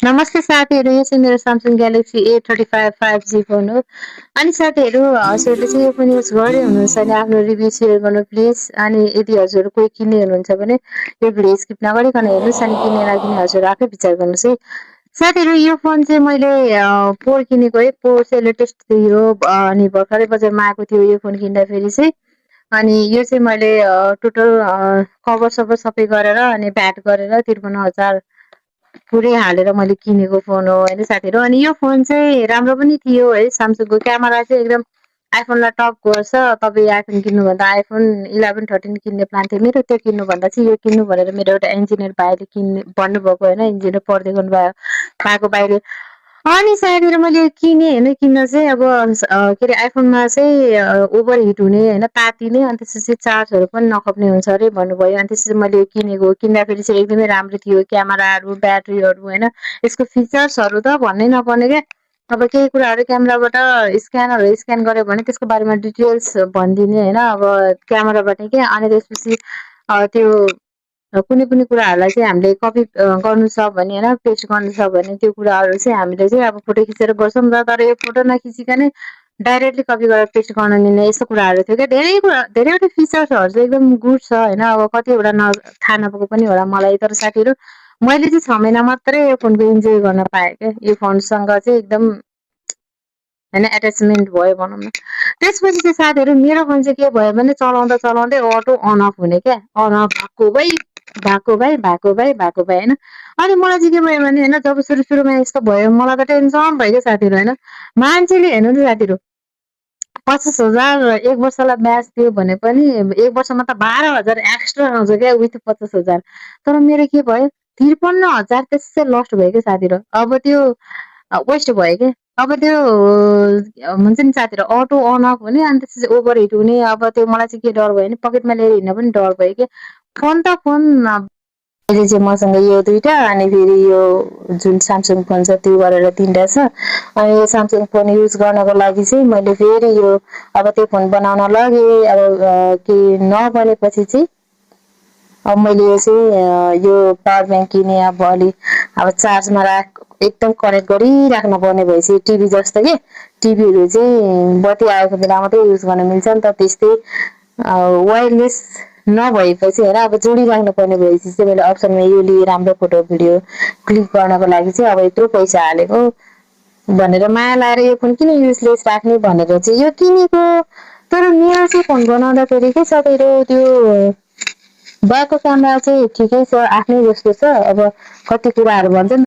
नमस्ते साथीहरू, यो चाहिँ मेरो Samsung Galaxy A35 5G phone हो। अनि साथीहरू, हजुरले चाहिँ यो फोन युज गर्दै हुनुहुन्छ भने आफ्नो रिभ्यू सेयर गर्नु प्लिज। अनि यदि हजुर कोही किन्ने हुनुहुन्छ भने यो भिडियो स्किप नगरिकन हेर्नुहोस् अनि किन्ने नकिन्ने हजुर आफै विचार गर्नुहोस् है। साथीहरू, यो फोन चाहिँ मैले पोर किनेको है, पोर चाहिँ लेटेस्ट थियो। अनि भर्खरै बजारमा आएको थियो यो फोन किन्दाखेरि चाहिँ। अनि यो चाहिँ मैले टोटल कभर सभर सबै गरेर अनि भ्याट गरेर 53,000 पुरै हालेर मैले किनेको फोन हो होइन साथीहरू। अनि यो फोन चाहिँ राम्रो पनि थियो है। स्यामसङको क्यामेरा चाहिँ एकदम आइफोनलाई टप गर्छ। तपाईँ आइफोन किन्नुभन्दा आइफोन 11 13 किन्ने प्लान थियो मेरो। त्यो किन्नुभन्दा चाहिँ यो किन्नु भनेर मेरो एउटा इन्जिनियर भाइले किन्ने भन्नुभएको होइन। इन्जिनियर पढ्दै गर्नु भएको भाइले। अनि साथीहरू मैले किनेँ होइन। किन्न चाहिँ अब के अरे आइफोनमा चाहिँ ओभर हिट हुने होइन, तातिने, अनि त्यसपछि चार्जहरू पनि नखप्ने हुन्छ अरे भन्नुभयो। अनि त्यसपछि मैले किनेको। किन्दाखेरि चाहिँ एकदमै राम्रो थियो, क्यामेराहरू, ब्याट्रीहरू होइन। यसको फिचर्सहरू त भन्नै नपर्ने क्या। अब केही कुराहरू क्यामेराबाट स्क्यानरहरू स्क्यान गऱ्यो भने त्यसको बारेमा डिटेल्स भनिदिने होइन। अब क्यामेराबाट क्या। अनि त्यसपछि त्यो कुनै पनि कुराहरूलाई चाहिँ हामीले कपी गर्नु छ भने होइन, पेस्ट गर्नु छ भने त्यो कुराहरू चाहिँ हामीले चाहिँ अब फोटो खिचेर गर्छौँ र तर यो फोटो नखिचिकनै डाइरेक्टली कपी गरेर पेस्ट गर्न मिल्ने यस्तो कुराहरू थियो क्या। धेरैवटा फिचर्सहरू चाहिँ एकदम गुड छ होइन। अब कतिवटा थाहा नपाएको पनि होला मलाई। तर साथीहरू, मैले चाहिँ 6 महिना मात्रै यो फोनको इन्जोय गर्न पाएँ क्या। यो फोनसँग चाहिँ एकदम होइन एट्याचमेन्ट भयो भनौँ न। त्यसपछि चाहिँ साथीहरू मेरो फोन चाहिँ के भयो भने चलाउँदा चलाउँदै अटो अन अफ हुने क्या। अन अफ भएको भए होइन। अनि मलाई चाहिँ के भयो भने होइन, जब सुरुमा यस्तो भयो मलाई त टेन्सन भयो क्या साथीहरू होइन। मान्छेले हेर्नु नि साथीहरू, 50,000 एक वर्षलाई ब्याज दियो भने पनि एक वर्षमा त 12,000 एक्स्ट्रा आउँछ क्या विथ 50,000। तर मेरो के भयो, 53,000 त्यसै लस्ट भयो क्या साथीहरू। अब त्यो वेस्ट भयो क्या। अब त्यो हुन्छ नि साथीहरू, अटो अन अफ हुने अनि त्यसपछि ओभर हिट हुने। अब त्यो मलाई चाहिँ के डर भयो भने पकेटमा लिएर हिँड्न पनि डर भयो क्या। फोन त फोन अहिले चाहिँ मसँग यो दुईटा अनि फेरि यो जुन स्यामसङ फोन छ त्यो गरेर 3टा छ। अनि यो स्यामसङ फोन युज गर्नको लागि चाहिँ मैले फेरि यो अब त्यो फोन बनाउन लगेँ। अब के नबनेपछि चाहिँ अब मैले यो चाहिँ यो पावर ब्याङ्क किनेँ। अब अलि अब चार्जमा एकदम कनेक्ट गरिराख्नु पर्ने भएपछि टिभी जस्तो के। टिभीहरू चाहिँ बत्ती आएको बेला मात्रै युज गर्न मिल्छ नि त, त्यस्तै वायरलेस नभएपछि होइन अब जोडिराख्नु पर्ने भएपछि चाहिँ मैले अप्सनमा यो लिएँ, राम्रो फोटो भिडियो क्लिक गर्नको लागि चाहिँ। अब यत्रो पैसा हालेको भनेर माया लाएर यो फोन किन युजलेस राख्ने भनेर चाहिँ यो किनेको। तर मेरो चाहिँ फोन बनाउँदाखेरि के साथीहरू, त्यो ब्याकको क्यामेरा चाहिँ ठिकै छ, आफ्नै जस्तो छ। अब कति कुराहरू भन्छ नि